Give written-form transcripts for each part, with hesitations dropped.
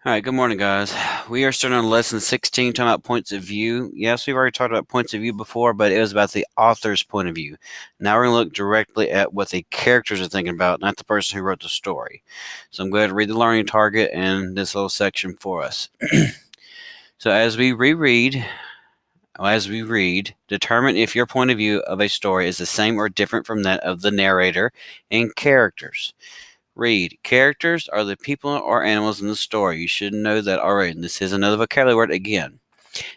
All right, good morning, guys. We are starting on lesson 16, talking about points of view. Yes, we've already talked about points of view before, but it was about the author's point of view. Now we're going to look directly at what the characters are thinking about, not the person who wrote the story. So I'm going to read the learning target and this little section for us. So as we read, determine if your point of view of a story is the same or different from that of the narrator and characters. Read. Characters are the people or animals in the story. You should know that already. And this is another vocabulary word again.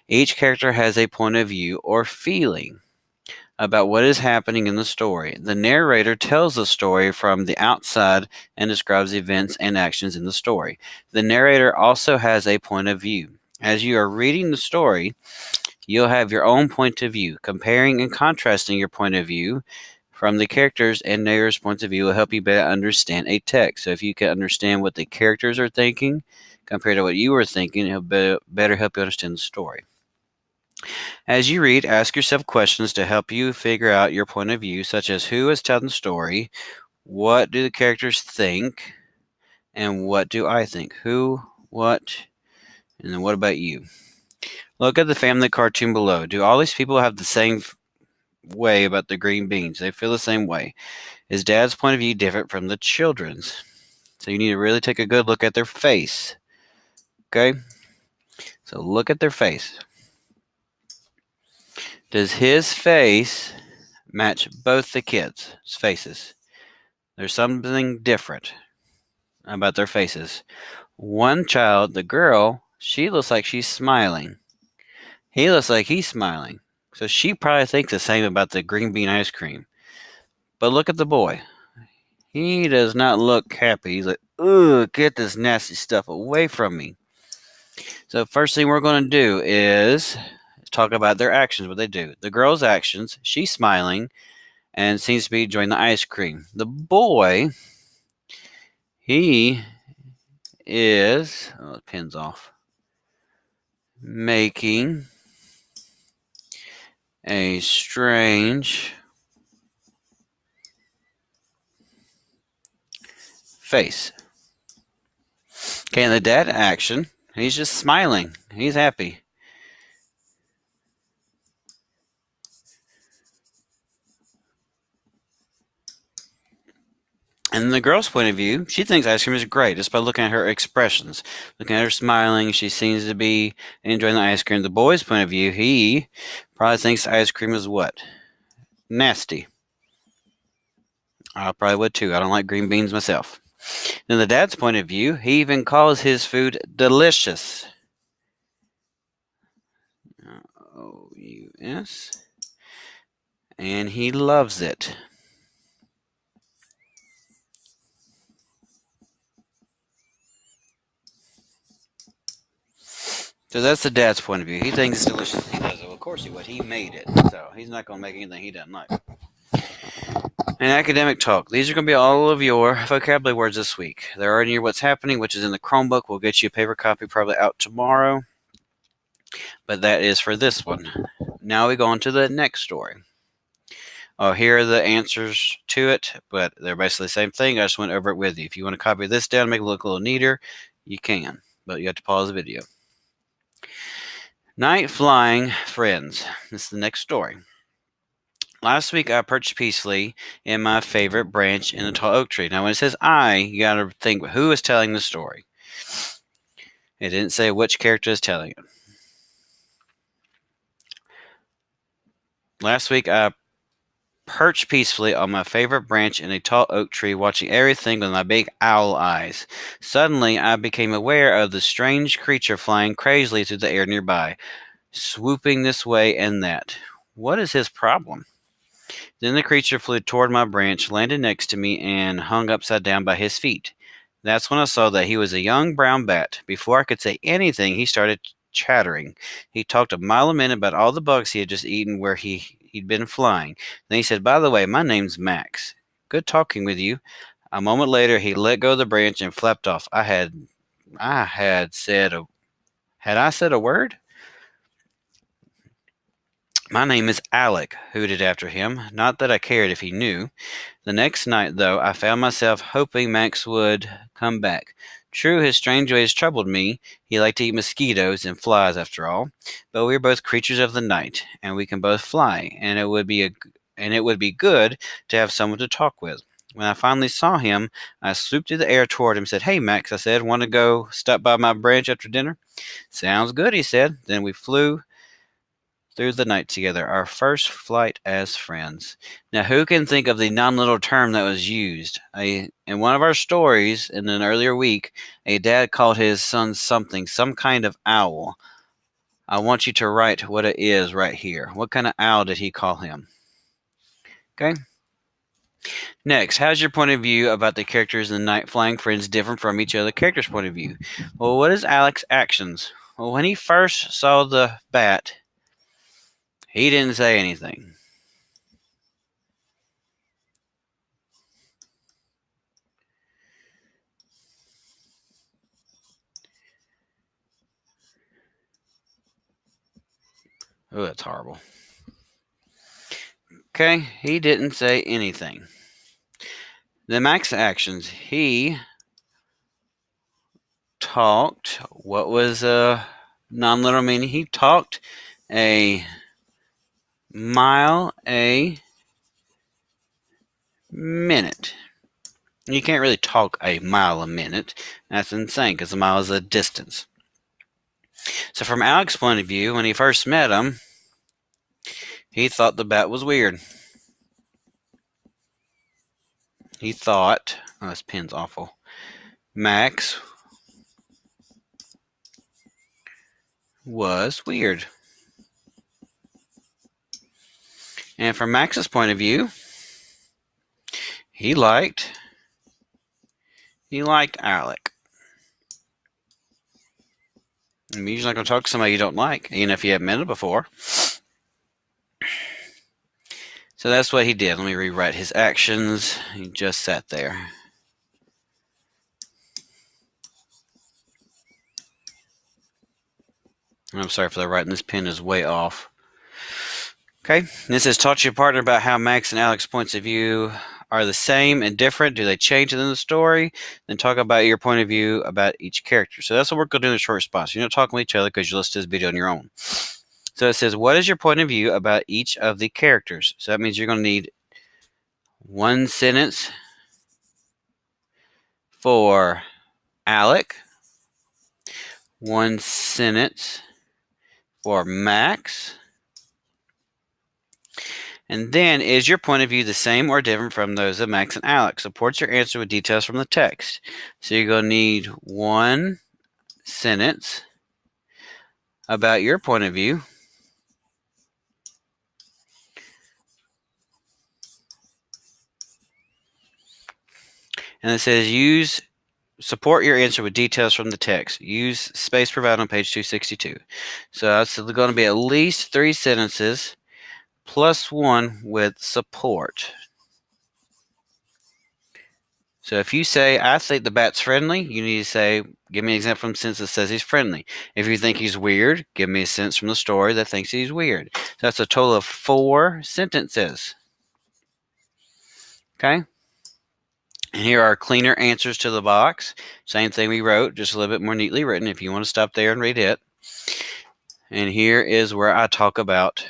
Each character has a point of view or feeling about what is happening in the story. The narrator tells the story from the outside and describes events and actions in the story. The narrator also has a point of view. As you are reading the story, you'll have your own point of view. Comparing and contrasting your point of view from the characters and narrator's points of view will help you better understand a text. So if you can understand what the characters are thinking compared to what you were thinking, it'll better help you understand the story. As you read, ask yourself questions to help you figure out your point of view, such as who is telling the story, what do the characters think, and what do I think? Who, what, and then what about you? Look at the family cartoon below. Do all these people have the same way about the green beans? They feel the same way. Is Dad's point of view different from the children's? So you need to really take a good look at their face. Okay? So look at their face. Does his face match both the kids' faces? There's something different about their faces. One child, the girl, she looks like she's smiling. He looks like he's smiling. So she probably thinks the same about the green bean ice cream. But look at the boy. He does not look happy. He's like, ugh, get this nasty stuff away from me. So first thing we're going to do is talk about their actions, what they do. The girl's actions, she's smiling and seems to be enjoying the ice cream. The boy, he is, oh, the pin's off, making a strange face. Okay, and the dad action, he's just smiling. He's happy. And the girl's point of view, she thinks ice cream is great just by looking at her expressions. Looking at her smiling, she seems to be enjoying the ice cream. The boy's point of view, he probably thinks ice cream is what? Nasty. I probably would too. I don't like green beans myself. Then the dad's point of view, he even calls his food delicious. O-U-S. And he loves it. So that's the dad's point of view. He thinks it's delicious. He does it. Well, of course he would. He made it. So he's not going to make anything he doesn't like. And academic talk. These are going to be all of your vocabulary words this week. They're already in your What's Happening, which is in the Chromebook. We'll get you a paper copy probably out tomorrow. But that is for this one. Now we go on to the next story. Here are the answers to it, but they're basically the same thing. I just went over it with you. If you want to copy this down, make it look a little neater, you can. But you have to pause the video. Night flying friends. This is the next story. Last week I perched peacefully in my favorite branch in a tall oak tree. Now when it says I, you got to think who is telling the story. It didn't say which character is telling it. Last week I perched peacefully on my favorite branch in a tall oak tree, watching everything with my big owl eyes. Suddenly I became aware of the strange creature flying crazily through the air nearby, swooping this way and that. What is his problem? Then the creature flew toward my branch, landed next to me, and hung upside down by his feet. That's when I saw that he was a young brown bat. Before I could say anything, he started chattering. He talked a mile a minute about all the bugs he had just eaten where he'd been flying. Then he said, "By the way, my name's Max. Good talking with you." A moment later, he let go of the branch and flapped off. Had I said a word? "My name is Alec," hooted after him. Not that I cared if he knew. The next night, though, I found myself hoping Max would come back. True, his strange ways troubled me. He liked to eat mosquitoes and flies, after all. But we are both creatures of the night, and we can both fly, and it would be good to have someone to talk with. When I finally saw him, I swooped through the air toward him and said, "Hey, Max," I said, "want to go stop by my branch after dinner?" "Sounds good," he said. Then we flew through the night together, our first flight as friends. Now, who can think of the non-literal term that was used? In one of our stories in an earlier week, a dad called his son something, some kind of owl. I want you to write what it is right here. What kind of owl did he call him? Okay. Next, how's your point of view about the characters in the Night Flying Friends different from each other characters' point of view? Well, what is Alex's actions? Well, when he first saw the bat, he didn't say anything. Oh, that's horrible. Okay, he didn't say anything. The Max actions, he talked. What was non-literal meaning? He talked a mile a minute. You can't really talk a mile a minute. That's insane because a mile is a distance. So from Alex's point of view, when he first met him, he thought the bat was weird. He thought, oh, this pen's awful. Max was weird. And from Max's point of view, he liked Alec. I'm usually not going to talk to somebody you don't like, even if you haven't met him before. So that's what he did. Let me rewrite his actions. He just sat there. I'm sorry for that writing. This pen is way off. Okay. This says, talk to your partner about how Max and Alex's points of view are the same and different. Do they change within the story? Then talk about your point of view about each character. So that's what we're going to do in a short response. You're not talking with each other because you listen to this video on your own. So it says, what is your point of view about each of the characters? So that means you're going to need one sentence for Alec, one sentence for Max, and then is your point of view the same or different from those of Max and Alex? Support your answer with details from the text. So you're going to need one sentence about your point of view. And it says support your answer with details from the text. Use space provided on page 262. So that's going to be at least 3 sentences plus 1 with support. So if you say, I think the bat's friendly, you need to say, give me an example from a sentence that says he's friendly. If you think he's weird, give me a sentence from the story that thinks he's weird. So that's a total of 4 sentences. Okay? And here are cleaner answers to the box. Same thing we wrote, just a little bit more neatly written if you want to stop there and read it. And here is where I talk about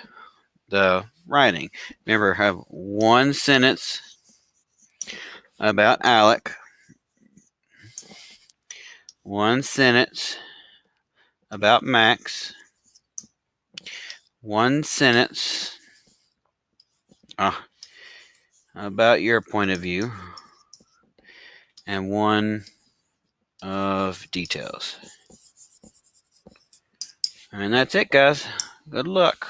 the writing. Remember, I have one sentence about Alec, one sentence about Max, one sentence about your point of view, and one of details. And that's it, guys. Good luck.